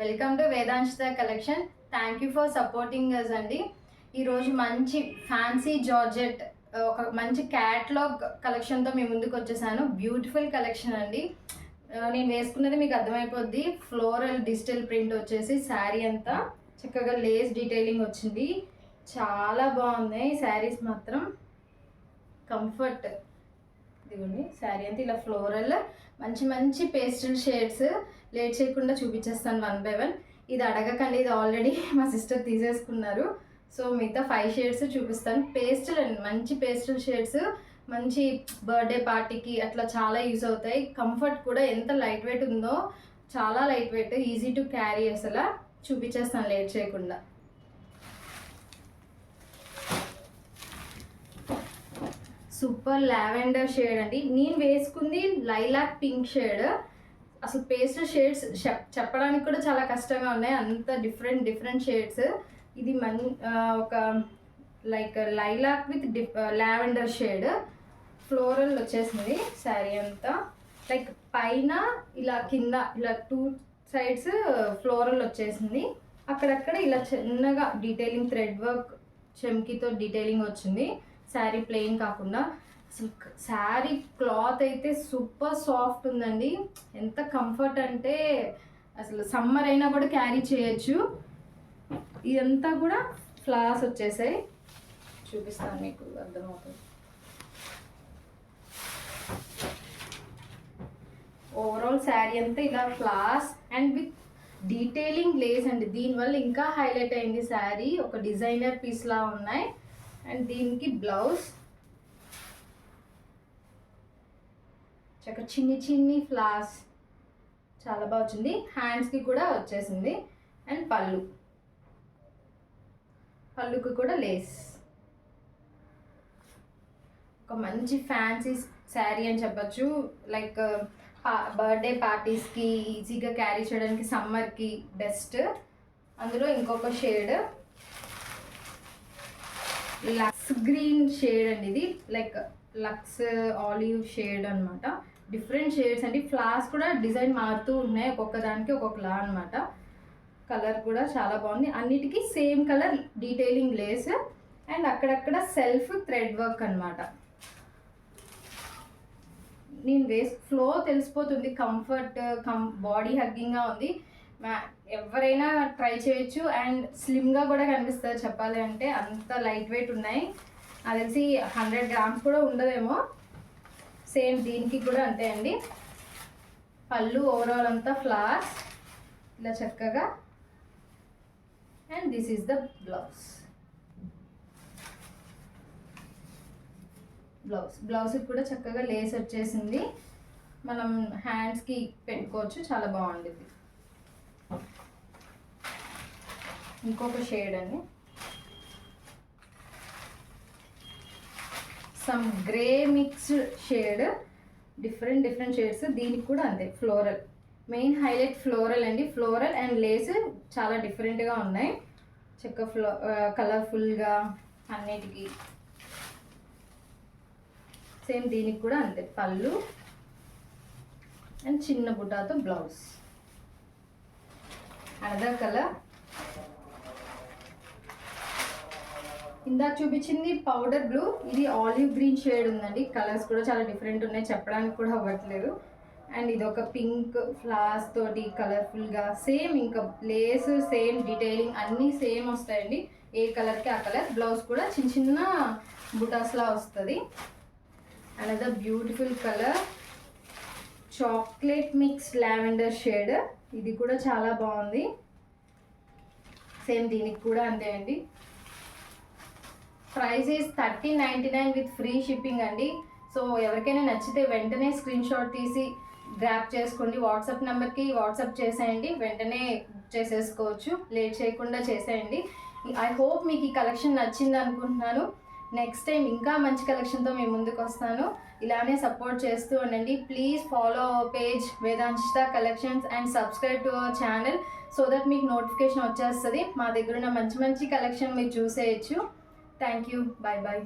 Welcome to Vedanshita collection. Thank you for supporting us అండి. ఈరోజు మంచి ఫ్యాన్సీ జార్జెట్ ఒక మంచి క్యాట్లాగ్ కలెక్షన్తో మీ ముందుకు వచ్చేసాను. బ్యూటిఫుల్ కలెక్షన్ అండి. నేను వేసుకున్నది మీకు అర్థమైపోద్ది. ఫ్లోరల్ డిజిటల్ ప్రింట్ వచ్చేసి శారీ అంతా చక్కగా లేస్ డీటెయిలింగ్ వచ్చింది. చాలా బాగున్నాయి శారీస్ మాత్రం. కంఫర్ట్ ఇదిగోండి శారీ అంతా ఇలా ఫ్లోరల్ మంచి మంచి పేస్టల్ షేడ్స్. లేట్ చేయకుండా చూపించేస్తాను వన్ బై వన్. ఇది అడగకండి, ఇది ఆల్రెడీ మా సిస్టర్ తీసేసుకున్నారు. సో మిగతా 5 షేడ్స్ చూపిస్తాను. పేస్టల్ అండి, మంచి పేస్టల్ షేడ్స్. మంచి బర్త్డే పార్టీకి అట్లా చాలా యూజ్ అవుతాయి. కంఫర్ట్ కూడా ఎంత లైట్ వెయిట్ ఉందో, చాలా light weight, easy to carry. అసలు చూపించేస్తాను లేట్ చేయకుండా. సూపర్ లావెండర్ షేడ్ అండి. నేను వేసుకుంది లైలాక్ పింక్ షేడ్. అసలు పేస్టల్ షేడ్స్ చెప్పడానికి కూడా చాలా కష్టంగా ఉన్నాయి, అంత డిఫరెంట్ షేడ్స్. ఇది ఒక like lilac with lavender shade. Floral వచ్చేసింది శారీ అంతా. లైక్ పైన ఇలా కింద ఇలా 2 సైడ్స్ ఫ్లోరల్ వచ్చేసింది. అక్కడక్కడ ఇలా చిన్నగా డీటెయిలింగ్ థ్రెడ్ వర్క్ చెమ్కీతో డీటెయిలింగ్ వచ్చింది. శారీ ప్లెయిన్ కాకుండా. అసలు శారీ క్లాత్ అయితే సూపర్ సాఫ్ట్ ఉందండి. ఎంత కంఫర్ట్ అంటే అసలు సమ్మర్ అయినా కూడా క్యారీ చేయొచ్చు. ఇదంతా కూడా ఫ్లవర్స్ వచ్చేసాయి, చూపిస్తాను మీకు అర్థమవుతుంది. ఓవరాల్ శారీ అంతా ఇలా flowers and with detailing lace అండి. దీనివల్ల ఇంకా హైలైట్ అయింది శారీ. ఒక డిజైనర్ పీస్ లా ఉన్నాయి. అండ్ దీనికి బ్లౌజ్ చక్క చిన్ని ఫ్లవర్స్ చాలా బాగా వచ్చింది. హ్యాండ్స్కి కూడా వచ్చేసింది. అండ్ పళ్ళుకి కూడా లేస్. ఒక మంచి ఫ్యాన్సీ శారీ అని చెప్పచ్చు. లైక్ బర్త్డే పార్టీస్కి ఈజీగా క్యారీ చేయడానికి, సమ్మర్కి బెస్ట్. అందులో ఇంకొక షేడ్ లక్స్ గ్రీన్ షేడ్ అండి. ఇది లైక్ లక్స్ ఆలివ్ షేడ్ అనమాట. డిఫరెంట్ షేడ్స్ అండి. ఫ్లవర్స్ కూడా డిజైన్ మారుతూ ఉన్నాయి, ఒక్కొక్క దానికి ఒక్కొక్కలా అనమాట. కలర్ కూడా చాలా బాగుంది. అన్నిటికీ same colour detailing Lay's and అక్కడక్కడ సెల్ఫ్ థ్రెడ్ వర్క్ అనమాట. నేను ఫ్లో తెలిసిపోతుంది. కంఫర్ట్ బాడీ హగ్గింగ్గా ఉంది. ఎవరైనా ట్రై చేయొచ్చు. అండ్ స్లిమ్గా కూడా కనిపిస్తుంది చెప్పాలి అంటే, అంత లైట్ వెయిట్ ఉన్నాయి. అది తెలిసి 100 గ్రామ్స్ కూడా ఉండదేమో. సేమ్ దీనికి కూడా అంతే అండి. పళ్ళు ఓవరాల్ అంతా ఫ్లవర్స్ ఇలా చక్కగా. అండ్ దిస్ ఈస్ ద బ్లౌజ్కి కూడా చక్కగా లేస్ వచ్చేసింది. మనం హ్యాండ్స్కి పెట్టుకోవచ్చు, చాలా బాగుంటుంది. ఇంకొక షేడ్ అండి, some grey mixed shade. Different shades. దీనికి కూడా అంతే ఫ్లోరల్. మెయిన్ హైలైట్ ఫ్లోరల్ అండి. ఫ్లోరల్ అండ్ లేస్ చాలా డిఫరెంట్గా ఉన్నాయి. చక్క కలర్ఫుల్గా అన్నిటికీ. సేమ్ దీనికి కూడా అంతే పళ్ళు అండ్ చిన్న బుటాతో బ్లౌజ్. Another colour. ఇందాక చూపించింది పౌడర్ బ్లూ, ఇది ఆలివ్ గ్రీన్ షేడ్ ఉందండి. కలర్స్ కూడా చాలా డిఫరెంట్ ఉన్నాయి, చెప్పడానికి కూడా అవ్వట్లేదు. అండ్ ఇది ఒక పింక్ ఫ్లవర్స్ తోటి కలర్ఫుల్గా. సేమ్ ఇంకా లేస్ సేమ్ డీటెయిలింగ్ అన్నీ సేమ్ వస్తాయండి, ఏ కలర్కి ఆ కలర్. బ్లౌజ్ కూడా చిన్న బుటాస్లా వస్తుంది. Another beautiful colour chocolate mix lavender shade. ఇది కూడా చాలా బాగుంది. సేమ్ దీనికి కూడా అంతే అండి. Price is 3099 with free shipping అండి. సో ఎవరికైనా నచ్చితే వెంటనే స్క్రీన్ షాట్ తీసి గ్రాప్ చేసుకోండి. వాట్సాప్ నెంబర్కి వాట్సాప్ చేసేయండి, వెంటనే బుక్ చేసేసుకోవచ్చు. లేట్ చేయకుండా చేసేయండి. ఐ హోప్ మీకు ఈ కలెక్షన్ నచ్చింది అనుకుంటున్నాను. నెక్స్ట్ టైం ఇంకా మంచి కలెక్షన్తో మేము ముందుకు వస్తాను. ఇలానే సపోర్ట్ చేస్తూ ఉండండి. Please follow our page Vedanshita collections and subscribe to our channel so that మీకు నోటిఫికేషన్ వచ్చేస్తుంది. మా దగ్గర ఉన్న మంచి కలెక్షన్ మీరు చూసేయచ్చు. Thank you. బాయ్.